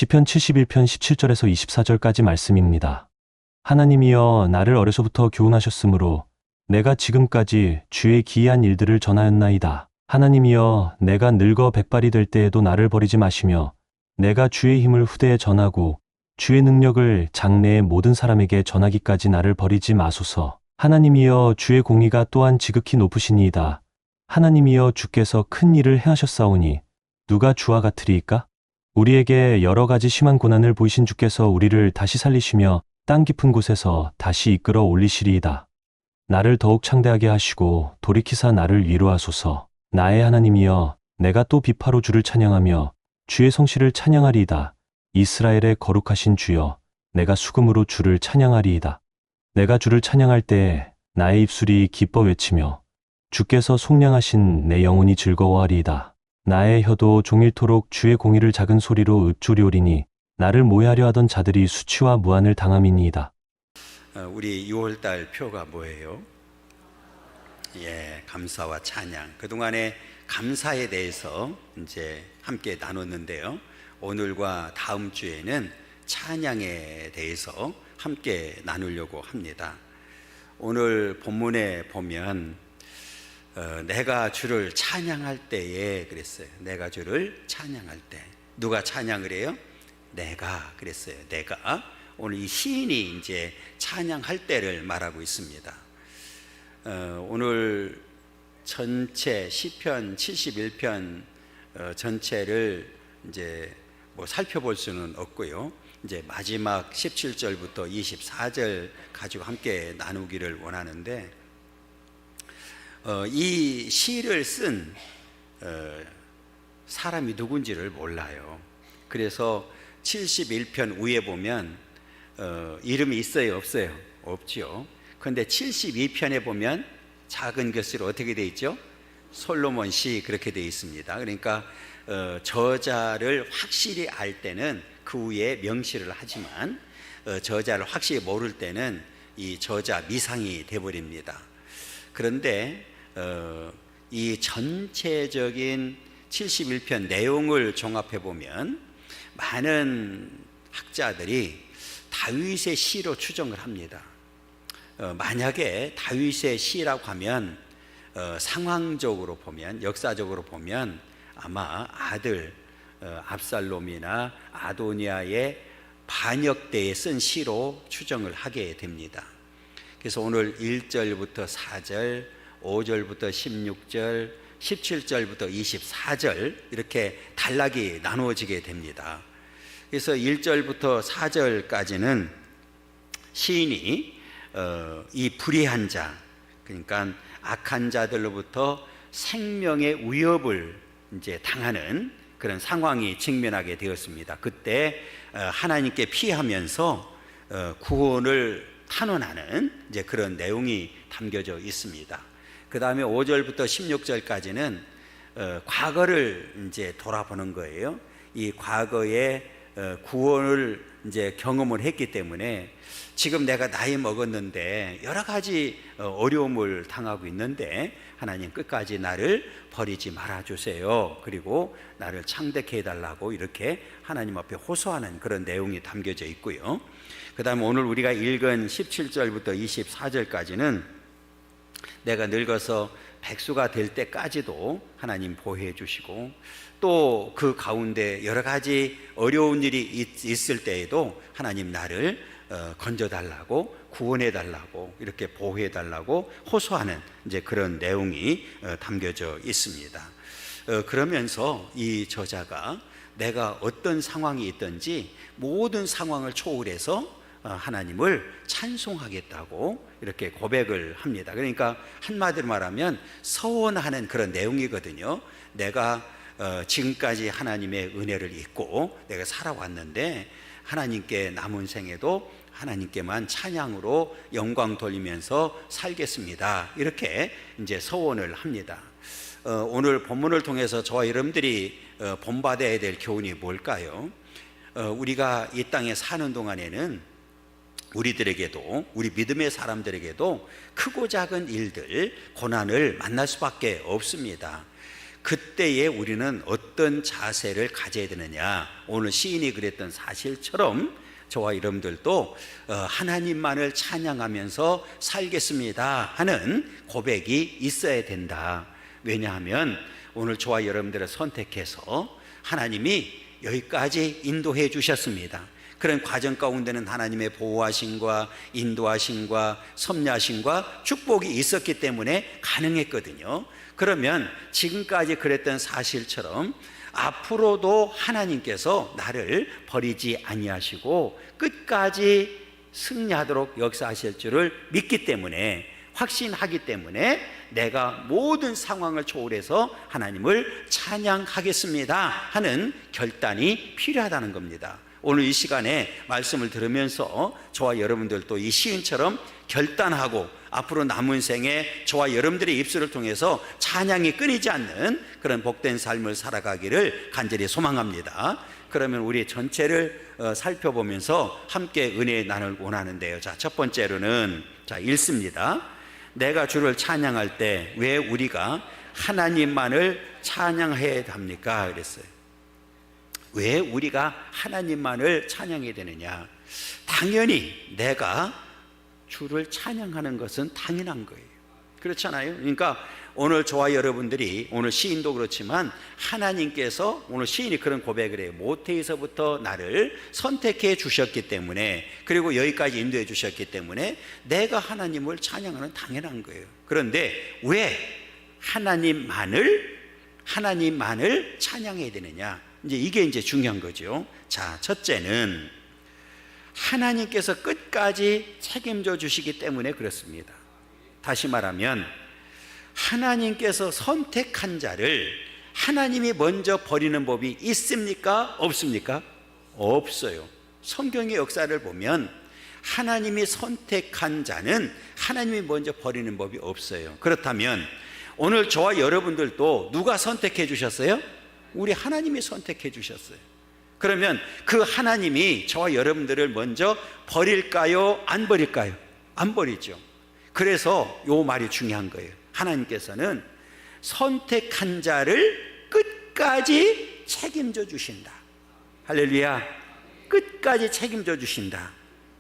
시편 71편 17절에서 24절까지 말씀입니다. 하나님이여 나를 어려서부터 교훈하셨으므로 내가 지금까지 주의 기이한 일들을 전하였나이다. 하나님이여 내가 늙어 백발이 될 때에도 나를 버리지 마시며 내가 주의 힘을 후대에 전하고 주의 능력을 장래의 모든 사람에게 전하기까지 나를 버리지 마소서. 하나님이여 주의 공의가 또한 지극히 높으시니이다. 하나님이여 주께서 큰 일을 행하셨사오니 누가 주와 같으리이까? 우리에게 여러 가지 심한 고난을 보이신 주께서 우리를 다시 살리시며 땅 깊은 곳에서 다시 이끌어 올리시리이다. 나를 더욱 창대하게 하시고 돌이키사 나를 위로하소서. 나의 하나님이여 내가 또 비파로 주를 찬양하며 주의 성실을 찬양하리이다. 이스라엘의 거룩하신 주여 내가 수금으로 주를 찬양하리이다. 내가 주를 찬양할 때 나의 입술이 기뻐 외치며 주께서 속량하신 내 영혼이 즐거워하리이다. 나의 혀도 종일토록 주의 공의를 작은 소리로 읊조리오리니 나를 모해하려 하던 자들이 수치와 무한을 당함이니이다. 우리 6월달 표가 뭐예요? 감사와 찬양. 그동안에 감사에 대해서 이제 함께 나눴는데요. 오늘과 다음 주에는 찬양에 대해서 함께 나누려고 합니다. 오늘 본문에 보면 내가 주를 찬양할 때에 그랬어요. 내가 주를 찬양할 때. 누가 찬양을 해요? 내가 그랬어요. 내가. 오늘 이 시인이 이제 찬양할 때를 말하고 있습니다. 오늘 전체 시편 71편 전체를 이제 뭐 살펴볼 수는 없고요. 이제 마지막 17절부터 24절 가지고 함께 나누기를 원하는데, 이 시를 쓴 사람이 누군지를 몰라요. 그래서 71편 위에 보면 이름이 있어요, 없어요? 없죠. 그런데 72편에 보면 작은 글씨로 어떻게 되어 있죠? 솔로몬 시 그렇게 되어 있습니다. 그러니까 저자를 확실히 알 때는 그 위에 명시를 하지만 저자를 확실히 모를 때는 이 저자 미상이 되어버립니다. 그런데 이 전체적인 71편 내용을 종합해 보면 많은 학자들이 다윗의 시로 추정을 합니다. 만약에 다윗의 시라고 하면 상황적으로 보면, 역사적으로 보면 아마 아들 압살롬이나 아도니아의 반역 때에 쓴 시로 추정을 하게 됩니다. 그래서 오늘 1절부터 4절, 5절부터 16절, 17절부터 24절 이렇게 단락이 나누어지게 됩니다. 그래서 1절부터 4절까지는 시인이 이 불의한 자, 그러니까 악한 자들로부터 생명의 위협을 이제 당하는 그런 상황이 직면하게 되었습니다. 그때 하나님께 피하면서 구원을 탄원하는 이제 그런 내용이 담겨져 있습니다. 그 다음에 5절부터 16절까지는 과거를 이제 돌아보는 거예요. 이 과거에 구원을 이제 경험을 했기 때문에 지금 내가 나이 먹었는데 여러 가지 어려움을 당하고 있는데 하나님 끝까지 나를 버리지 말아주세요. 그리고 나를 창대케 해달라고 이렇게 하나님 앞에 호소하는 그런 내용이 담겨져 있고요. 그 다음에 오늘 우리가 읽은 17절부터 24절까지는 내가 늙어서 백수가 될 때까지도 하나님 보호해 주시고 또 그 가운데 여러 가지 어려운 일이 있을 때에도 하나님 나를 건져달라고 구원해달라고 이렇게 보호해달라고 호소하는 이제 그런 내용이 담겨져 있습니다. 그러면서 이 저자가 내가 어떤 상황이 있든지 모든 상황을 초월해서 하나님을 찬송하겠다고 이렇게 고백을 합니다. 그러니까 한마디로 말하면 서원하는 그런 내용이거든요. 내가 지금까지 하나님의 은혜를 잊고 내가 살아왔는데 하나님께 남은 생에도 하나님께만 찬양으로 영광 돌리면서 살겠습니다. 이렇게 이제 서원을 합니다. 오늘 본문을 통해서 저와 여러분들이 본받아야 될 교훈이 뭘까요? 우리가 이 땅에 사는 동안에는 우리들에게도, 우리 믿음의 사람들에게도 크고 작은 일들, 고난을 만날 수밖에 없습니다. 그때에 우리는 어떤 자세를 가져야 되느냐, 오늘 시인이 그랬던 사실처럼 저와 여러분들도 하나님만을 찬양하면서 살겠습니다 하는 고백이 있어야 된다. 왜냐하면 오늘 저와 여러분들을 선택해서 하나님이 여기까지 인도해 주셨습니다. 그런 과정 가운데는 하나님의 보호하심과 인도하심과 섭리하심과 축복이 있었기 때문에 가능했거든요. 그러면 지금까지 그랬던 사실처럼 앞으로도 하나님께서 나를 버리지 아니하시고 끝까지 승리하도록 역사하실 줄을 믿기 때문에, 확신하기 때문에 내가 모든 상황을 초월해서 하나님을 찬양하겠습니다 하는 결단이 필요하다는 겁니다. 오늘 이 시간에 말씀을 들으면서 저와 여러분들도 이 시인처럼 결단하고 앞으로 남은 생에 저와 여러분들의 입술을 통해서 찬양이 끊이지 않는 그런 복된 삶을 살아가기를 간절히 소망합니다. 그러면 우리 전체를 살펴보면서 함께 은혜 나누길 원하는데요. 자, 첫 번째로는 읽습니다. 내가 주를 찬양할 때 왜 우리가 하나님만을 찬양해야 합니까? 그랬어요. 왜 우리가 하나님만을 찬양해야 되느냐? 당연히 내가 주를 찬양하는 것은 당연한 거예요. 그렇잖아요. 그러니까 오늘 저와 여러분들이, 오늘 시인도 그렇지만 하나님께서, 오늘 시인이 그런 고백을 해요. 모태에서부터 나를 선택해 주셨기 때문에, 그리고 여기까지 인도해 주셨기 때문에 내가 하나님을 찬양하는 당연한 거예요. 그런데 왜 하나님만을 찬양해야 되느냐? 이게 이제 중요한 거죠. 자, 첫째는 하나님께서 끝까지 책임져 주시기 때문에 그렇습니다. 다시 말하면 하나님께서 선택한 자를 하나님이 먼저 버리는 법이 있습니까? 없습니까? 없어요. 성경의 역사를 보면 하나님이 선택한 자는 하나님이 먼저 버리는 법이 없어요. 그렇다면 오늘 저와 여러분들도 누가 선택해 주셨어요? 우리 하나님이 선택해 주셨어요. 그러면 그 하나님이 저와 여러분들을 먼저 버릴까요? 안 버릴까요? 안 버리죠. 그래서 요 말이 중요한 거예요. 하나님께서는 선택한 자를 끝까지 책임져 주신다. 할렐루야. 끝까지 책임져 주신다.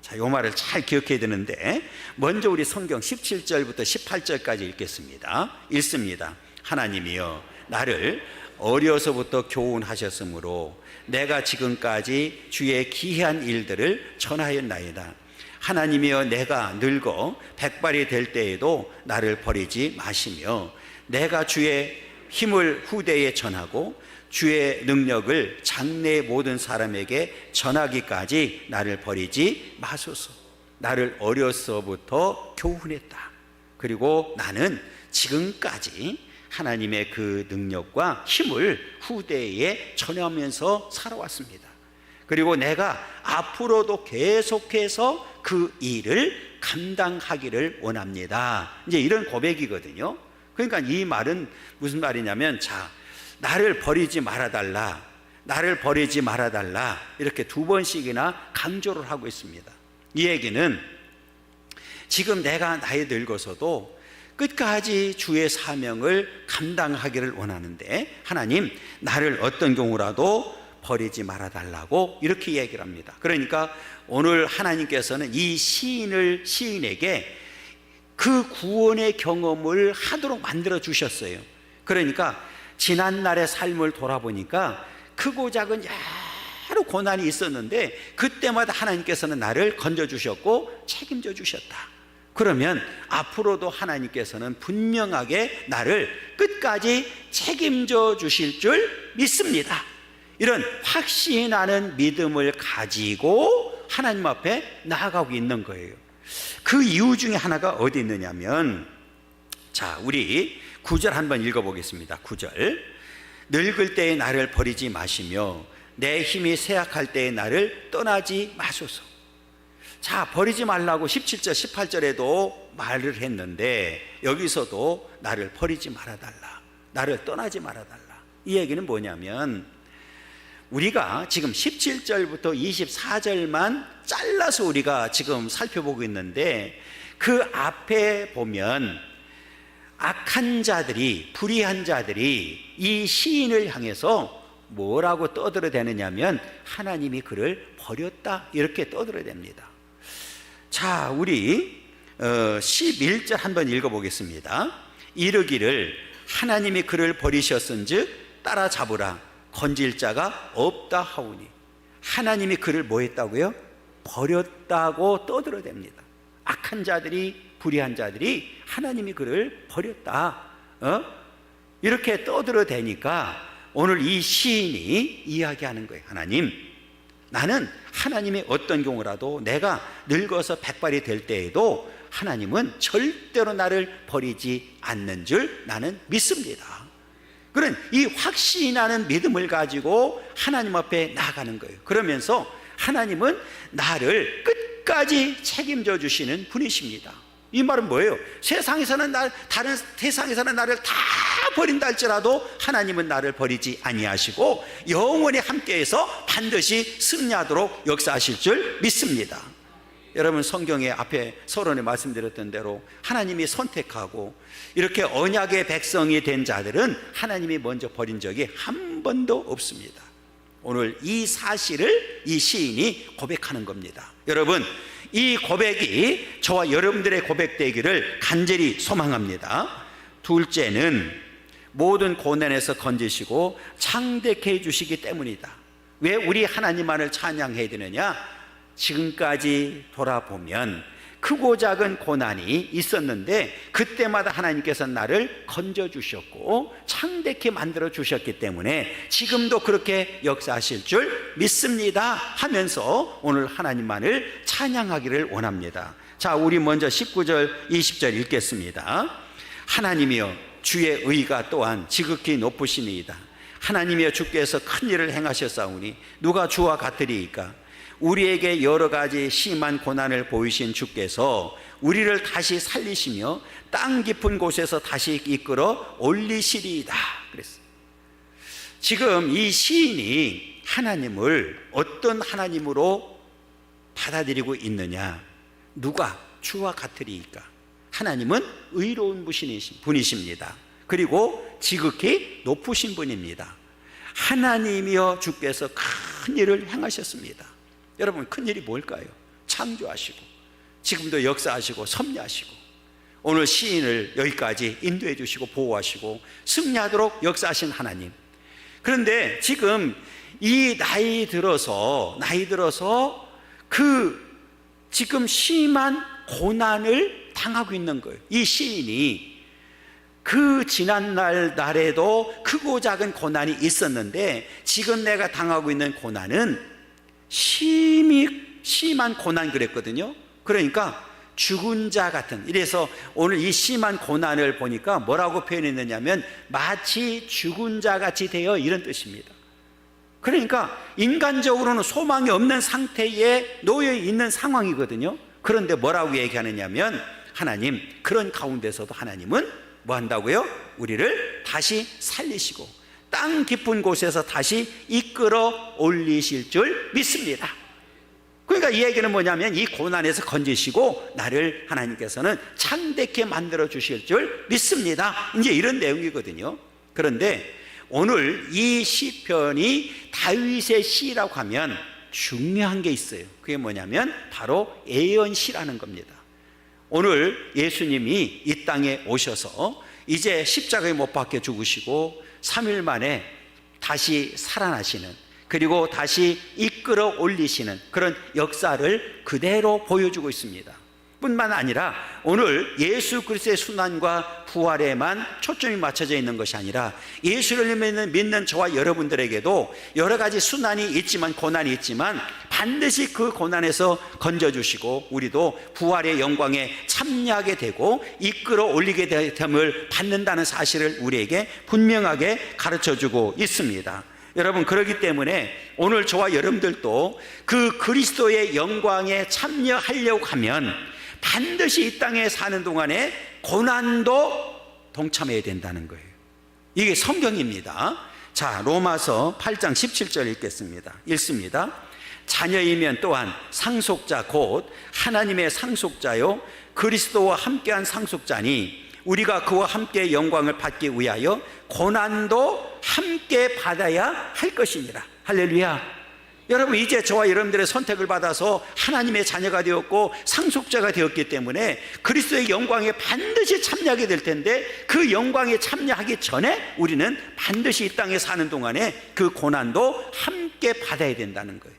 자, 요 말을 잘 기억해야 되는데, 먼저 우리 성경 17절부터 18절까지 읽겠습니다. 읽습니다. 하나님이여 나를 어려서부터 교훈하셨으므로 내가 지금까지 주의 기이한 일들을 전하였나이다. 하나님이여 내가 늙어 백발이 될 때에도 나를 버리지 마시며 내가 주의 힘을 후대에 전하고 주의 능력을 장래 모든 사람에게 전하기까지 나를 버리지 마소서. 나를 어려서부터 교훈했다. 그리고 나는 지금까지 하나님의 그 능력과 힘을 후대에 전하면서 살아왔습니다. 그리고 내가 앞으로도 계속해서 그 일을 감당하기를 원합니다. 이제 이런 고백이거든요. 그러니까 이 말은 무슨 말이냐면, 자, 나를 버리지 말아달라, 나를 버리지 말아달라, 이렇게 두 번씩이나 강조를 하고 있습니다. 이 얘기는 지금 내가 나이 늙어서도 끝까지 주의 사명을 감당하기를 원하는데 하나님 나를 어떤 경우라도 버리지 말아달라고 이렇게 얘기를 합니다. 그러니까 오늘 하나님께서는 이 시인에게 그 구원의 경험을 하도록 만들어 주셨어요. 그러니까 지난날의 삶을 돌아보니까 크고 작은 여러 고난이 있었는데 그때마다 하나님께서는 나를 건져주셨고 책임져 주셨다. 그러면 앞으로도 하나님께서는 분명하게 나를 끝까지 책임져 주실 줄 믿습니다. 이런 확신하는 믿음을 가지고 하나님 앞에 나아가고 있는 거예요. 그 이유 중에 하나가 어디 있느냐면, 자, 우리 9절 한번 읽어보겠습니다. 9절. 늙을 때에 나를 버리지 마시며 내 힘이 쇠약할 때에 나를 떠나지 마소서. 자, 버리지 말라고 17절 18절에도 말을 했는데 여기서도 나를 버리지 말아달라, 나를 떠나지 말아달라. 이 얘기는 뭐냐면, 우리가 지금 17절부터 24절만 잘라서 우리가 지금 살펴보고 있는데 그 앞에 보면 악한 자들이, 불의한 자들이 이 시인을 향해서 뭐라고 떠들어대느냐면 하나님이 그를 버렸다, 이렇게 떠들어댑니다. 자, 우리 11절 한번 읽어보겠습니다. 이르기를 하나님이 그를 버리셨은즉 따라잡으라, 건질 자가 없다 하오니. 하나님이 그를 뭐 했다고요? 버렸다고 떠들어댑니다. 악한 자들이, 불의한 자들이 하나님이 그를 버렸다, 이렇게 떠들어대니까 오늘 이 시인이 이야기하는 거예요. 하나님, 나는 하나님의 어떤 경우라도 내가 늙어서 백발이 될 때에도 하나님은 절대로 나를 버리지 않는 줄 나는 믿습니다. 그런 이 확신하는 믿음을 가지고 하나님 앞에 나아가는 거예요. 그러면서 하나님은 나를 끝까지 책임져 주시는 분이십니다. 이 말은 뭐예요? 세상에서는 다른 세상에서는 나를 다 버린다 할지라도 하나님은 나를 버리지 아니하시고 영원히 함께해서 반드시 승리하도록 역사하실 줄 믿습니다. 여러분, 성경에 앞에 서론에 말씀드렸던 대로 하나님이 선택하고 이렇게 언약의 백성이 된 자들은 하나님이 먼저 버린 적이 한 번도 없습니다. 오늘 이 사실을 이 시인이 고백하는 겁니다. 여러분, 이 고백이 저와 여러분들의 고백되기를 간절히 소망합니다. 둘째는 모든 고난에서 건지시고 창대케 해주시기 때문이다. 왜 우리 하나님만을 찬양해야 되느냐? 지금까지 돌아보면 크고 작은 고난이 있었는데 그때마다 하나님께서 나를 건져주셨고 창대케 만들어 주셨기 때문에 지금도 그렇게 역사하실 줄 믿습니다 하면서 오늘 하나님만을 찬양하기를 원합니다. 자, 우리 먼저 19절 20절 읽겠습니다. 하나님이여 주의 의가 또한 지극히 높으시니이다. 하나님이여 주께서 큰 일을 행하셨사오니 누가 주와 같으리이까. 우리에게 여러 가지 심한 고난을 보이신 주께서 우리를 다시 살리시며 땅 깊은 곳에서 다시 이끌어 올리시리이다 그랬어요. 지금 이 시인이 하나님을 어떤 하나님으로 받아들이고 있느냐? 누가 주와 같으리이까? 하나님은 의로운 분이십니다. 그리고 지극히 높으신 분입니다. 하나님이여 주께서 큰 일을 행하셨습니다. 여러분, 큰 일이 뭘까요? 창조하시고 지금도 역사하시고 섭리하시고 오늘 시인을 여기까지 인도해 주시고 보호하시고 승리하도록 역사하신 하나님. 그런데 지금 이 나이 들어서 지금 심한 고난을 당하고 있는 거예요. 이 시인이 그 지난 날에도 크고 작은 고난이 있었는데 지금 내가 당하고 있는 고난은 심한 고난 그랬거든요. 그러니까 죽은 자 같은, 이래서 오늘 이 심한 고난을 보니까 뭐라고 표현했느냐면 마치 죽은 자 같이 되어, 이런 뜻입니다. 그러니까 인간적으로는 소망이 없는 상태에 놓여 있는 상황이거든요. 그런데 뭐라고 얘기하느냐면 하나님, 그런 가운데서도 하나님은 뭐 한다고요? 우리를 다시 살리시고 땅 깊은 곳에서 다시 이끌어 올리실 줄 믿습니다. 그러니까 이 얘기는 뭐냐면 이 고난에서 건지시고 나를 하나님께서는 창대케 만들어 주실 줄 믿습니다, 이제 이런 내용이거든요. 그런데 오늘 이 시편이 다윗의 시라고 하면 중요한 게 있어요. 그게 뭐냐면 바로 예언시라는 겁니다. 오늘 예수님이 이 땅에 오셔서 이제 십자가에 못 박혀 죽으시고 3일 만에 다시 살아나시는, 그리고 다시 이끌어 올리시는 그런 역사를 그대로 보여주고 있습니다. 뿐만 아니라 오늘 예수 그리스도의 순환과 부활에만 초점이 맞춰져 있는 것이 아니라 예수를 믿는 저와 여러분들에게도 여러 가지 순환이 있지만, 고난이 있지만 반드시 그 고난에서 건져주시고 우리도 부활의 영광에 참여하게 되고 이끌어 올리게 됨을 받는다는 사실을 우리에게 분명하게 가르쳐주고 있습니다. 여러분, 그렇기 때문에 오늘 저와 여러분들도 그 그리스도의 영광에 참여하려고 하면 반드시 이 땅에 사는 동안에 고난도 동참해야 된다는 거예요. 이게 성경입니다. 자, 로마서 8장 17절 읽습니다. 자녀이면 또한 상속자 곧 하나님의 상속자요 그리스도와 함께한 상속자니 우리가 그와 함께 영광을 받기 위하여 고난도 함께 받아야 할 것이니라. 할렐루야. 여러분, 이제 저와 여러분들의 선택을 받아서 하나님의 자녀가 되었고 상속자가 되었기 때문에 그리스도의 영광에 반드시 참여하게 될 텐데, 그 영광에 참여하기 전에 우리는 반드시 이 땅에 사는 동안에 그 고난도 함께 받아야 된다는 거예요.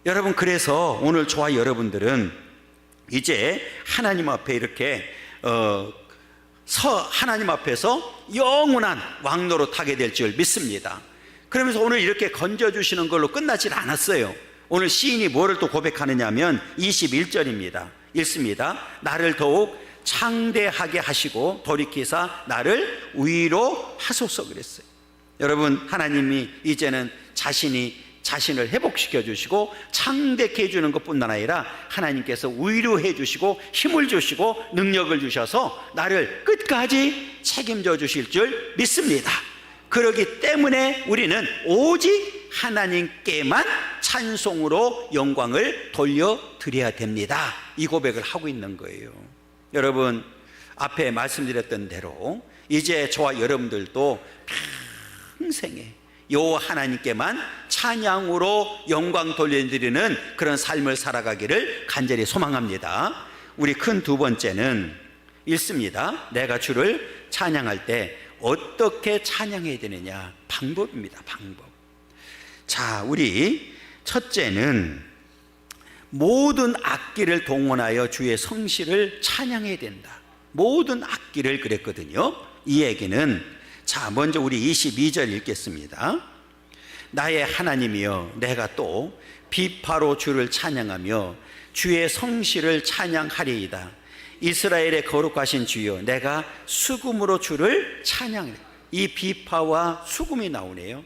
여러분, 그래서 오늘 저와 여러분들은 이제 하나님 앞에 이렇게 하나님 앞에서 영원한 왕노로 타게 될 줄 믿습니다. 그러면서 오늘 이렇게 건져주시는 걸로 끝나질 않았어요. 오늘 시인이 뭐를 또 고백하느냐 하면 21절입니다. 읽습니다. 나를 더욱 창대하게 하시고 돌이키사 나를 위로하소서 그랬어요. 여러분, 하나님이 이제는 자신을 회복시켜 주시고 창대케 해주는 것뿐만 아니라 하나님께서 위로해 주시고 힘을 주시고 능력을 주셔서 나를 끝까지 책임져 주실 줄 믿습니다. 그렇기 때문에 우리는 오직 하나님께만 찬송으로 영광을 돌려드려야 됩니다. 이 고백을 하고 있는 거예요. 여러분, 앞에 말씀드렸던 대로 이제 저와 여러분들도 평생에 여호와 하나님께만 찬양으로 영광 돌려드리는 그런 삶을 살아가기를 간절히 소망합니다. 우리 큰 두 번째는 읽습니다. 내가 주를 찬양할 때 어떻게 찬양해야 되느냐, 방법입니다. 방법. 자, 우리 첫째는 모든 악기를 동원하여 주의 성실을 찬양해야 된다. 모든 악기를 그랬거든요. 이 얘기는, 자, 먼저 우리 22절 읽겠습니다. 나의 하나님이여, 내가 또 비파로 주를 찬양하며 주의 성실을 찬양하리이다. 이스라엘의 거룩하신 주여, 내가 수금으로 주를 찬양해. 이 비파와 수금이 나오네요.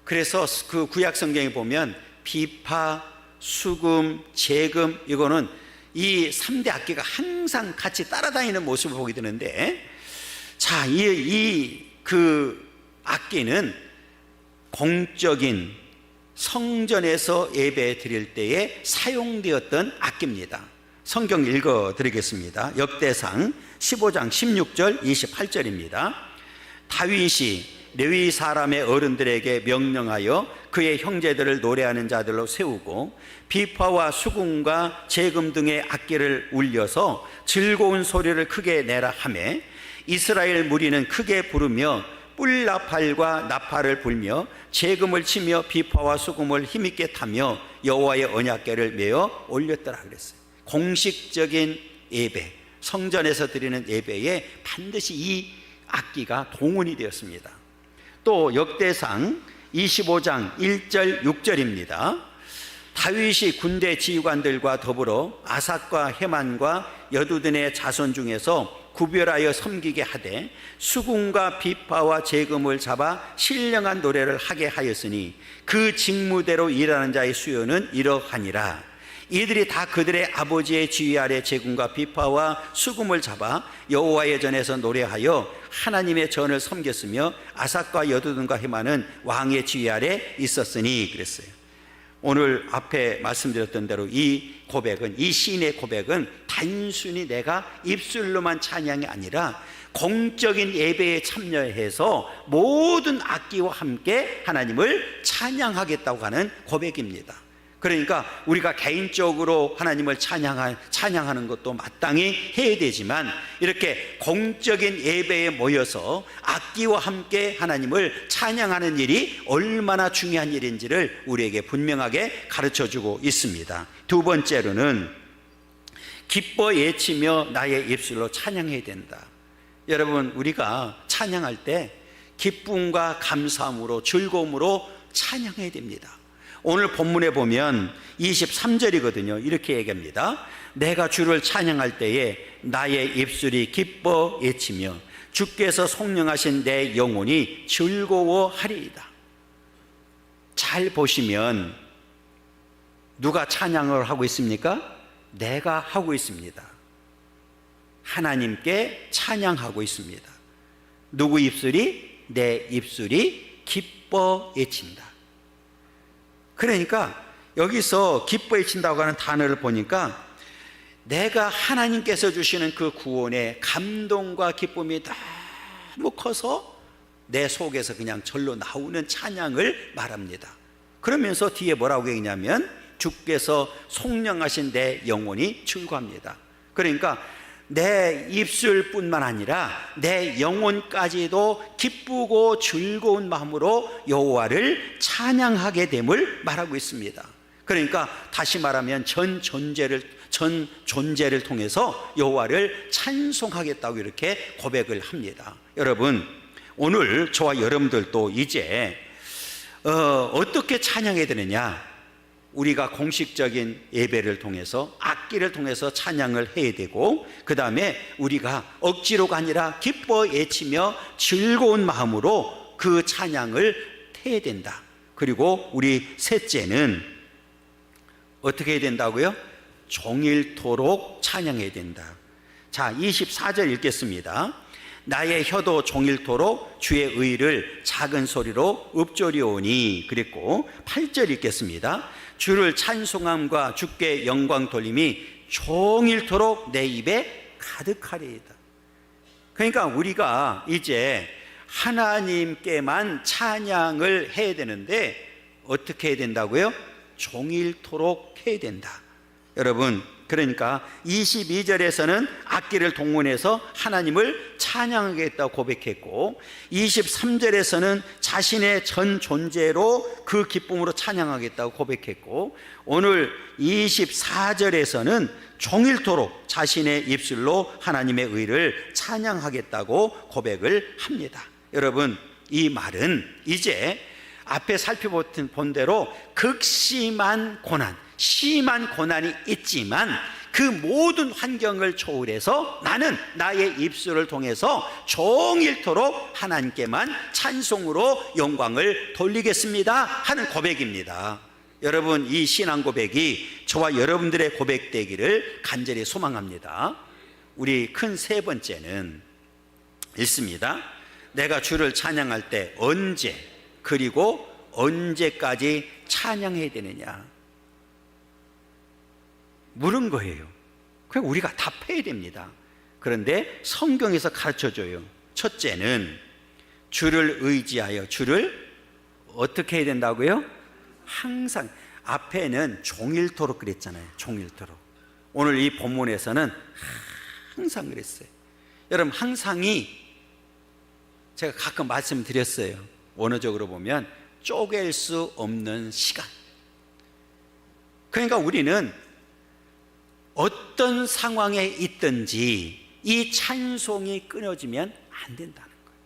그래서 그 구약 성경에 보면 비파, 수금, 재금, 이거는 이 3대 악기가 항상 같이 따라다니는 모습을 보게 되는데, 자, 그 악기는 공적인 성전에서 예배 드릴 때에 사용되었던 악기입니다. 성경 읽어드리겠습니다. 역대상 15장 16절 28절입니다. 다윗이 레위 사람의 어른들에게 명령하여 그의 형제들을 노래하는 자들로 세우고 비파와 수금과 재금 등의 악기를 울려서 즐거운 소리를 크게 내라 하매 이스라엘 무리는 크게 부르며 뿔나팔과 나팔을 불며 재금을 치며 비파와 수금을 힘있게 타며 여호와의 언약궤를 메어 올렸더라 그랬어요. 공식적인 예배, 성전에서 드리는 예배에 반드시 이 악기가 동원이 되었습니다. 또 역대상 25장 1절 6절입니다. 다윗이 군대 지휘관들과 더불어 아삭과 헤만과 여두둔의 자손 중에서 구별하여 섬기게 하되 수금과 비파와 재금을 잡아 신령한 노래를 하게 하였으니 그 직무대로 일하는 자의 수요는 이러하니라. 이들이 다 그들의 아버지의 지휘 아래 재금과 비파와 수금을 잡아 여호와의 전에서 노래하여 하나님의 전을 섬겼으며 아삭과 여두둔과 헤만은 왕의 지휘 아래 있었으니 그랬어요. 오늘 앞에 말씀드렸던 대로 이 시인의 고백은 단순히 내가 입술로만 찬양이 아니라 공적인 예배에 참여해서 모든 악기와 함께 하나님을 찬양하겠다고 하는 고백입니다. 그러니까 우리가 개인적으로 하나님을 찬양하는 것도 마땅히 해야 되지만 이렇게 공적인 예배에 모여서 악기와 함께 하나님을 찬양하는 일이 얼마나 중요한 일인지를 우리에게 분명하게 가르쳐주고 있습니다. 두 번째로는 기뻐 외치며 나의 입술로 찬양해야 된다. 여러분, 우리가 찬양할 때 기쁨과 감사함으로 즐거움으로 찬양해야 됩니다. 오늘 본문에 보면 23절이거든요. 이렇게 얘기합니다. 내가 주를 찬양할 때에 나의 입술이 기뻐 외치며 주께서 송영하신 내 영혼이 즐거워하리이다. 잘 보시면 누가 찬양을 하고 있습니까? 내가 하고 있습니다. 하나님께 찬양하고 있습니다. 누구 입술이? 내 입술이 기뻐 외친다. 그러니까 여기서 기뻐 외친다고 하는 단어를 보니까 내가 하나님께서 주시는 그 구원의 감동과 기쁨이 너무 커서 내 속에서 그냥 절로 나오는 찬양을 말합니다. 그러면서 뒤에 뭐라고 했냐면 주께서 속량하신 내 영혼이 즐거합니다. 그러니까 내 입술뿐만 아니라 내 영혼까지도 기쁘고 즐거운 마음으로 여호와를 찬양하게 됨을 말하고 있습니다. 그러니까 다시 말하면 전 존재를 통해서 여호와를 찬송하겠다고 이렇게 고백을 합니다. 여러분, 오늘 저와 여러분들도 이제 어떻게 찬양해야 되느냐? 우리가 공식적인 예배를 통해서 악기를 통해서 찬양을 해야 되고, 그 다음에 우리가 억지로가 아니라 기뻐 외치며 즐거운 마음으로 그 찬양을 해야 된다. 그리고 우리 셋째는 어떻게 해야 된다고요? 종일토록 찬양해야 된다. 자, 24절 읽겠습니다. 나의 혀도 종일토록 주의 의를 작은 소리로 읊조리오니. 그랬고 8절 읽겠습니다. 주를 찬송함과 주께 영광 돌림이 종일토록 내 입에 가득하리이다. 그러니까 우리가 이제 하나님께만 찬양을 해야 되는데 어떻게 해야 된다고요? 종일토록 해야 된다. 여러분, 그러니까 22절에서는 악기를 동원해서 하나님을 찬양하겠다고 고백했고, 23절에서는 자신의 전 존재로 그 기쁨으로 찬양하겠다고 고백했고, 오늘 24절에서는 종일토록 자신의 입술로 하나님의 의를 찬양하겠다고 고백을 합니다. 여러분, 이 말은 이제 앞에 살펴본 대로 극심한 고난, 심한 고난이 있지만 그 모든 환경을 초월해서 나는 나의 입술을 통해서 종일토록 하나님께만 찬송으로 영광을 돌리겠습니다 하는 고백입니다. 여러분, 이 신앙 고백이 저와 여러분들의 고백되기를 간절히 소망합니다. 우리 큰 세 번째는 읽습니다. 내가 주를 찬양할 때 언제, 그리고 언제까지 찬양해야 되느냐 물은 거예요. 그냥 우리가 답해야 됩니다. 그런데 성경에서 가르쳐줘요. 첫째는 주를 의지하여, 주를 어떻게 해야 된다고요? 항상. 앞에는 종일토록 그랬잖아요. 종일토록. 오늘 이 본문에서는 항상 그랬어요. 여러분, 항상이 제가 가끔 말씀드렸어요. 원어적으로 보면 쪼갤 수 없는 시간. 그러니까 우리는 어떤 상황에 있든지 이 찬송이 끊어지면 안 된다는 거예요.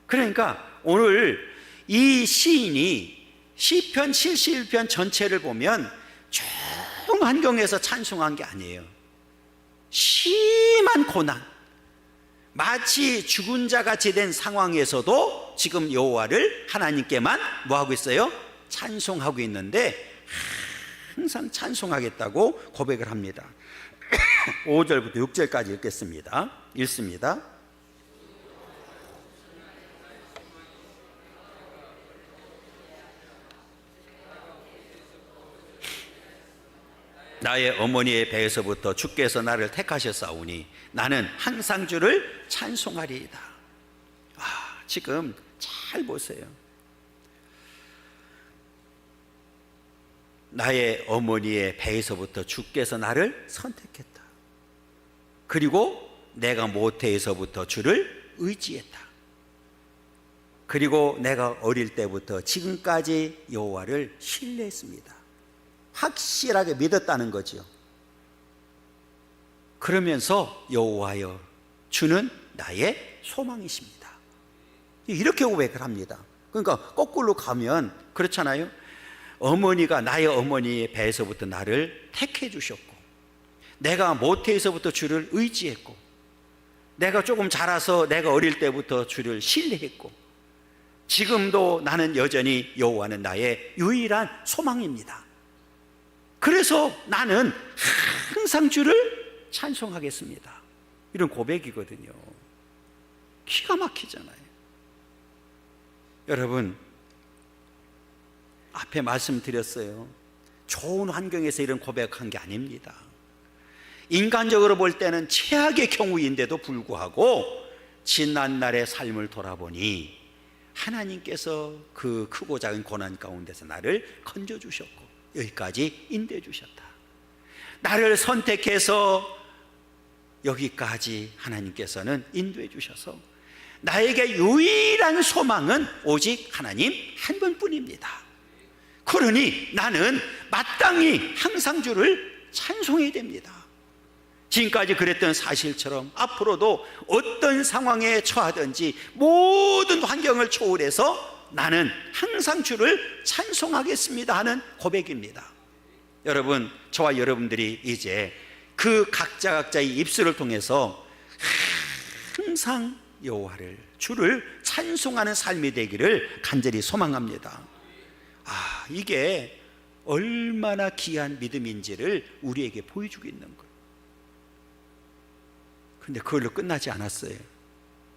그러니까 오늘 이 시인이 시편 71편 전체를 보면 좋은 환경에서 찬송한 게 아니에요. 심한 고난, 마치 죽은 자 같이 된 상황에서도 지금 여호와를 하나님께만 뭐하고 있어요? 찬송하고 있는데 항상 찬송하겠다고 고백을 합니다. 5절부터 6절까지 읽겠습니다. 읽습니다. 나의 어머니의 배에서부터 주께서 나를 택하셨사오니 나는 항상 주를 찬송하리이다. 지금 잘 보세요. 나의 어머니의 배에서부터 주께서 나를 선택했다. 그리고 내가 모태에서부터 주를 의지했다. 그리고 내가 어릴 때부터 지금까지 여호와를 신뢰했습니다. 확실하게 믿었다는 거죠. 그러면서 여호와여, 주는 나의 소망이십니다. 이렇게 고백을 합니다. 그러니까 거꾸로 가면 그렇잖아요. 어머니가, 나의 어머니의 배에서부터 나를 택해 주셨고, 내가 모태에서부터 주를 의지했고, 내가 조금 자라서 내가 어릴 때부터 주를 신뢰했고, 지금도 나는 여전히 여호와는 나의 유일한 소망입니다. 그래서 나는 항상 주를 찬송하겠습니다. 이런 고백이거든요. 기가 막히잖아요. 여러분, 앞에 말씀드렸어요. 좋은 환경에서 이런 고백한 게 아닙니다. 인간적으로 볼 때는 최악의 경우인데도 불구하고 지난날의 삶을 돌아보니 하나님께서 그 크고 작은 고난 가운데서 나를 건져주셨고 여기까지 인도해 주셨다. 나를 선택해서 여기까지 하나님께서는 인도해 주셔서 나에게 유일한 소망은 오직 하나님 한 분뿐입니다. 그러니 나는 마땅히 항상 주를 찬송해야 됩니다. 지금까지 그랬던 사실처럼 앞으로도 어떤 상황에 처하든지 모든 환경을 초월해서 나는 항상 주를 찬송하겠습니다 하는 고백입니다. 여러분, 저와 여러분들이 이제 그 각자의 입술을 통해서 항상 여호와를, 주를 찬송하는 삶이 되기를 간절히 소망합니다. 이게 얼마나 귀한 믿음인지를 우리에게 보여주고 있는 거예요. 근데 그걸로 끝나지 않았어요.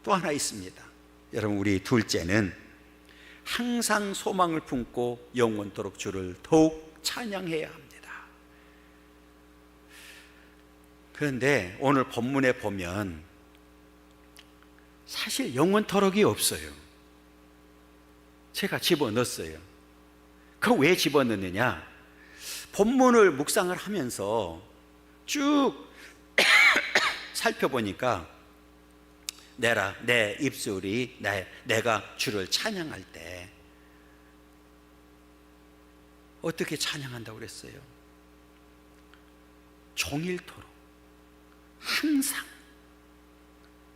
또 하나 있습니다. 여러분, 우리 둘째는 항상 소망을 품고 영원토록 주를 더욱 찬양해야 합니다. 그런데 오늘 본문에 보면 사실 영원토록이 없어요. 제가 집어넣었어요. 그거 왜 집어넣느냐? 본문을 묵상을 하면서 쭉 살펴보니까 내 입술이 내가 주를 찬양할 때 어떻게 찬양한다고 그랬어요? 종일토록, 항상,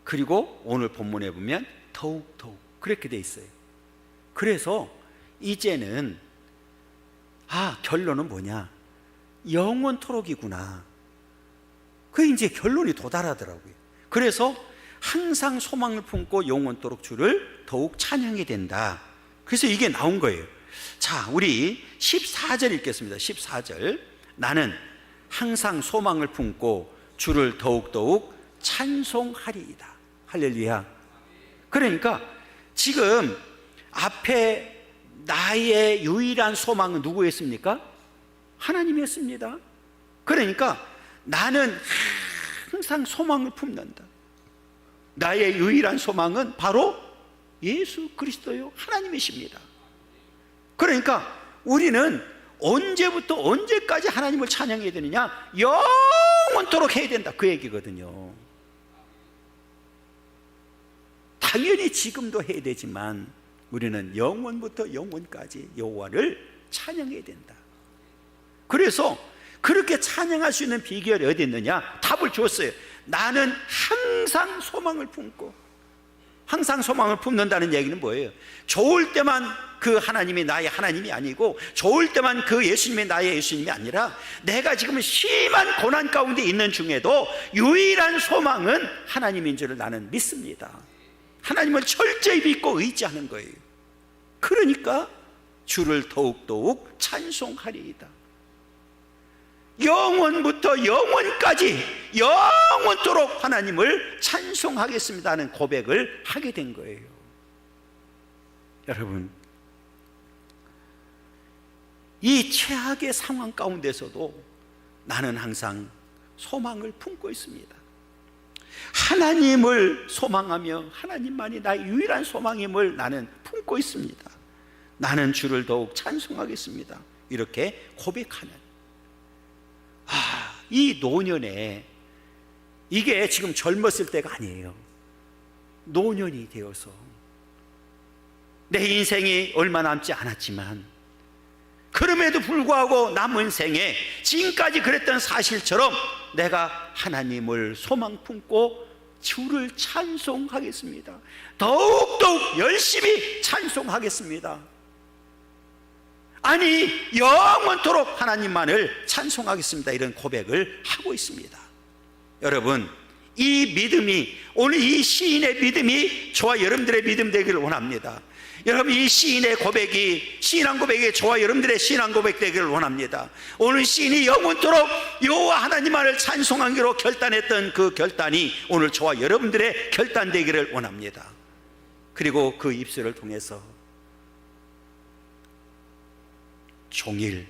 그리고 오늘 본문에 보면 더욱 그렇게 돼 있어요. 그래서 이제는 결론은 뭐냐? 영원토록이구나. 그게 이제 결론이 도달하더라고요. 그래서 항상 소망을 품고 영원토록 주를 더욱 찬양해야 된다. 그래서 이게 나온 거예요. 자, 우리 14절 읽겠습니다. 14절. 나는 항상 소망을 품고 주를 더욱 찬송하리이다. 할렐루야. 그러니까 지금 앞에 나의 유일한 소망은 누구였습니까? 하나님이었습니다. 그러니까 나는 항상 소망을 품는다. 나의 유일한 소망은 바로 예수 그리스도요 하나님이십니다. 그러니까 우리는 언제부터 언제까지 하나님을 찬양해야 되느냐? 영원토록 해야 된다, 그 얘기거든요. 당연히 지금도 해야 되지만 우리는 영원부터 영원까지 여호와를 찬양해야 된다. 그래서 그렇게 찬양할 수 있는 비결이 어디 있느냐? 답을 주었어요. 나는 항상 소망을 품고. 항상 소망을 품는다는 얘기는 뭐예요? 좋을 때만 그 하나님이 나의 하나님이 아니고, 좋을 때만 그 예수님이 나의 예수님이 아니라, 내가 지금 심한 고난 가운데 있는 중에도 유일한 소망은 하나님인 줄을 나는 믿습니다. 하나님을 철저히 믿고 의지하는 거예요. 그러니까 주를 더욱 찬송하리이다. 영원부터 영원까지 영원토록 하나님을 찬송하겠습니다 하는 고백을 하게 된 거예요. 여러분, 이 최악의 상황 가운데서도 나는 항상 소망을 품고 있습니다. 하나님을 소망하며 하나님만이 나의 유일한 소망임을 나는 품고 있습니다. 나는 주를 더욱 찬송하겠습니다. 이렇게 고백하는, 이 노년에, 이게 지금 젊었을 때가 아니에요. 노년이 되어서 내 인생이 얼마 남지 않았지만 그럼에도 불구하고 남은 생에 지금까지 그랬던 사실처럼 내가 하나님을 소망 품고 주를 찬송하겠습니다. 더욱더욱 열심히 찬송하겠습니다. 아니, 영원토록 하나님만을 찬송하겠습니다. 이런 고백을 하고 있습니다. 여러분, 이 믿음이, 오늘 이 시인의 믿음이 저와 여러분들의 믿음 되기를 원합니다. 여러분, 이 시인의 고백이, 시인한 고백이 저와 여러분들의 시인한 고백 되기를 원합니다. 오늘 시인이 영원토록 여호와 하나님만을 찬송하기로 결단했던 그 결단이 오늘 저와 여러분들의 결단 되기를 원합니다. 그리고 그 입술을 통해서 종일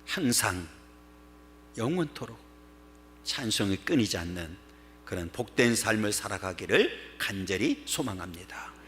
항상 영원토록 찬송이 끊이지 않는 그런 복된 삶을 살아가기를 간절히 소망합니다.